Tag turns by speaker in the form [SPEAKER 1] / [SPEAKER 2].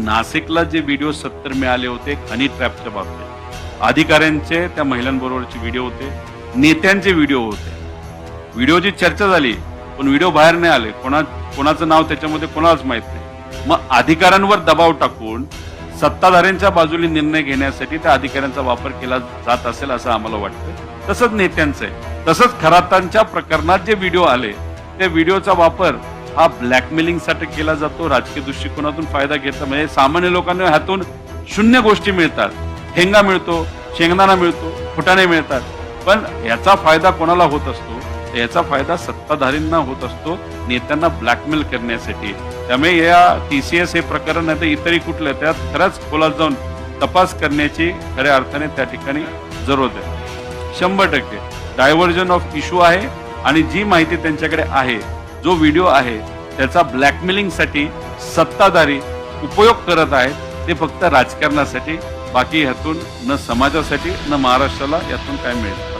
[SPEAKER 1] नाशिकला जे व्हिडिओ 70 मिळाले होते हनी ट्रॅपच्या बाबतीत, अधिकाऱ्यांचे त्या महिलांबरोबरचे व्हिडिओ होते, नेत्यांचे व्हिडिओ होते. व्हिडिओची चर्चा झाली पण व्हिडिओ बाहेर नाही आले. कोणाचं नाव त्याच्यामध्ये कोणालाच माहित नाही. मग अधिकाऱ्यांवर दबाव टाकून सत्ताधाऱ्यांच्या बाजूने निर्णय घेण्यासाठी त्या अधिकाऱ्यांचा वापर केला जात असेल असं आम्हाला वाटतं. तसंच नेत्यांचं आहे. तसंच खरातांच्या प्रकरणात जे व्हिडिओ आले त्या व्हिडिओचा वापर हा ब्लॅकमेलिंगसाठी केला जातो. राजकीय दृष्टिकोनातून फायदा घेता म्हणजे सामान्य लोकांना ह्यातून शून्य गोष्टी मिळतात. ठेंगा मिळतो, शेंगदाणा मिळतो, फुटाणे मिळतात. पण याचा फायदा कोणाला होत असतो? याचा फायदा सत्ताधारींना होत असतो, नेत्यांना ब्लॅकमेल करण्यासाठी. त्यामुळे या TCS हे प्रकरण नाही तर इतरही कुठलं त्यात खरंच खोलात जाऊन तपास करण्याची खऱ्या अर्थाने त्या ठिकाणी जरूरत आहे. 100% डायव्हर्जन ऑफ इश्यू आहे आणि जी माहिती त्यांच्याकडे आहे, जो व्हिडिओ आहे त्याचा ब्लॅकमेलिंगसाठी सत्ताधारी उपयोग करत आहेत. ते फक्त राजकारणासाठी, बाकी ह्यातून न समाजासाठी न महाराष्ट्राला यातून काय मिळेल.